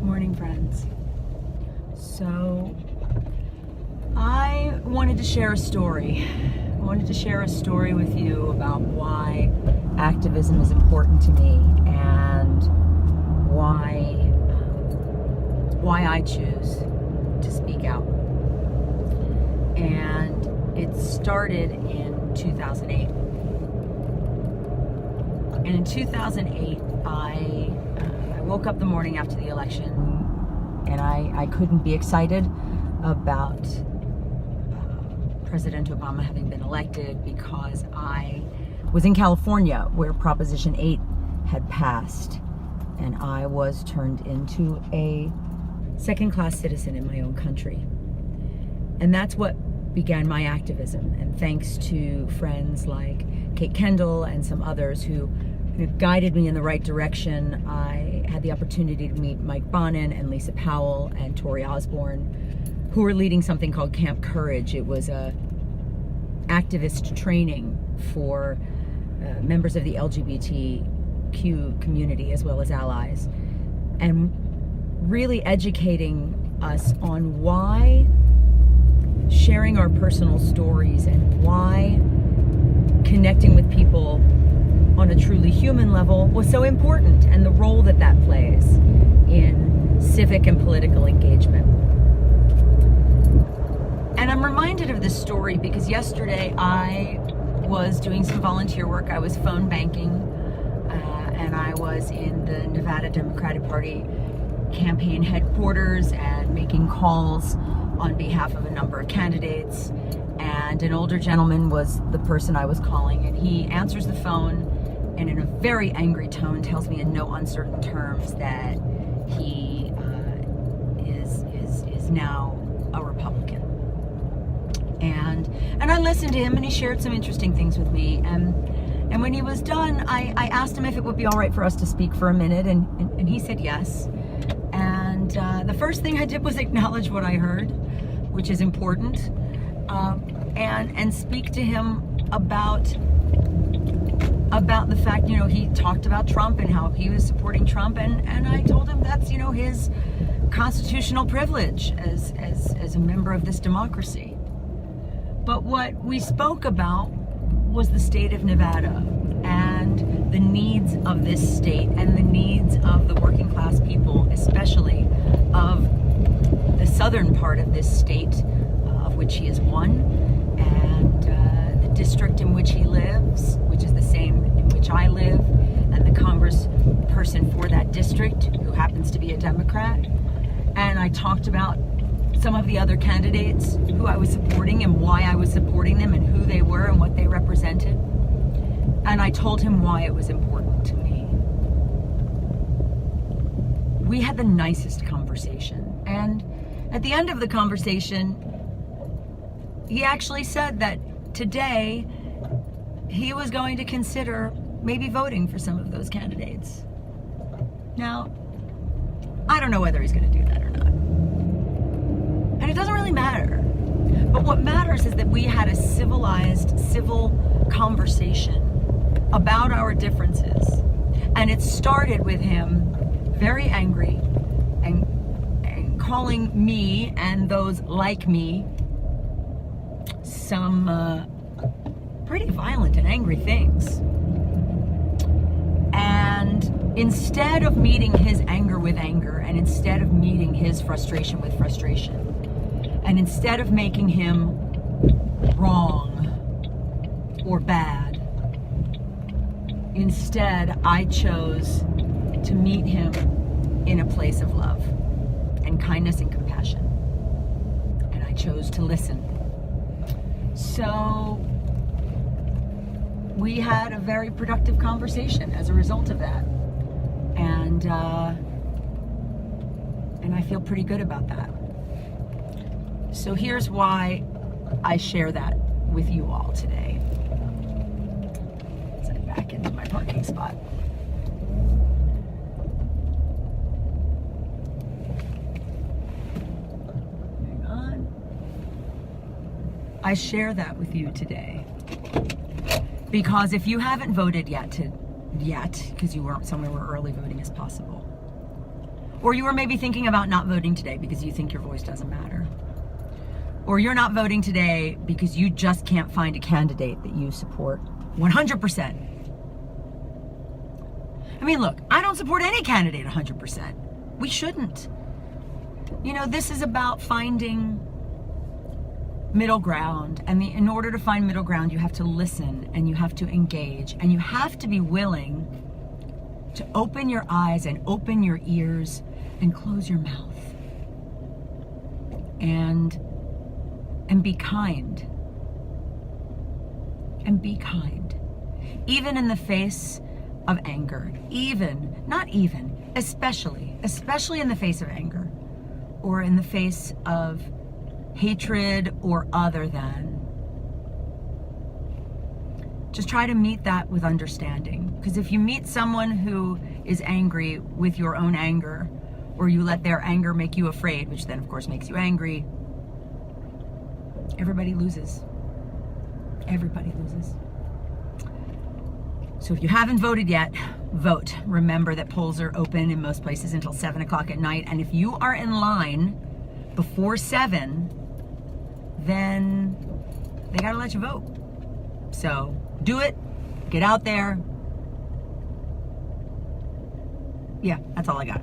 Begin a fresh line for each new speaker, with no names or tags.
Morning, friends. So, I wanted to share a story. I wanted to share a story with you about why activism is important to me and why I choose to speak out. And it started in 2008. And in 2008, I woke up the morning after the election, and I couldn't be excited about President Obama having been elected because I was in California where Proposition 8 had passed, and I was turned into a second-class citizen in my own country. And that's what began my activism. And thanks to friends like Kate Kendall and some others who guided me in the right direction, I had the opportunity to meet Mike Bonin and Lisa Powell and Tori Osborne, who were leading something called Camp Courage. It was a activist training for members of the LGBTQ community as well as allies, and really educating us on why sharing our personal stories and why connecting with people on a truly human level was so important, and the role that that plays in civic and political engagement. And I'm reminded of this story because yesterday I was doing some volunteer work. I was phone banking, and I was in the Nevada Democratic Party campaign headquarters and making calls on behalf of a number of candidates. And an older gentleman was the person I was calling, and he answers the phone and in a very angry tone tells me in no uncertain terms that he is now a Republican. And I listened to him, and he shared some interesting things with me. And when he was done, I asked him if it would be all right for us to speak for a minute, and he said yes. And the first thing I did was acknowledge what I heard, which is important, and speak to him about the fact, he talked about Trump and how he was supporting Trump, and I told him that's, his constitutional privilege as a member of this democracy. But what we spoke about was the state of Nevada and the needs of this state and the needs of the working class people, especially of the southern part of this state, of which he is one, and the district in which he lives, which is the same in which I live, and the congressperson for that district, who happens to be a Democrat. And I talked about some of the other candidates who I was supporting and why I was supporting them and who they were and what they represented. And I told him why it was important to me. We had the nicest conversation. And at the end of the conversation, he actually said that today he was going to consider maybe voting for some of those candidates. Now, I don't know whether he's going to do that or not. And it doesn't really matter. But what matters is that we had a civilized, civil conversation about our differences. And it started with him very angry and calling me and those like me some pretty violent and angry things. And instead of meeting his anger with anger, and instead of meeting his frustration with frustration, and instead of making him wrong or bad, instead I chose to meet him in a place of love and kindness and compassion. And I chose to listen. So we had a very productive conversation as a result of that. And I feel pretty good about that. So here's why I share that with you all today. Let's head back into my parking spot. Hang on. I share that with you today because if you haven't voted yet, because you weren't somewhere where early voting is possible, Or you are maybe thinking about not voting today because you think your voice doesn't matter. Or you're not voting today because you just can't find a candidate that you support 100%. I mean, look, I don't support any candidate 100%. We shouldn't. You know, this is about finding middle ground. And in order to find middle ground, you have to listen and you have to engage and you have to be willing to open your eyes and open your ears and close your mouth. And be kind. And be kind. Even in the face of anger. Especially in the face of anger. Or in the face of hatred or other than. Just try to meet that with understanding. Because if you meet someone who is angry with your own anger, or you let their anger make you afraid, which then of course makes you angry, everybody loses. Everybody loses. So if you haven't voted yet, vote. Remember that polls are open in most places until 7 o'clock at night. And if you are in line before 7, then they gotta let you vote. So do it, get out there. Yeah, that's all I got.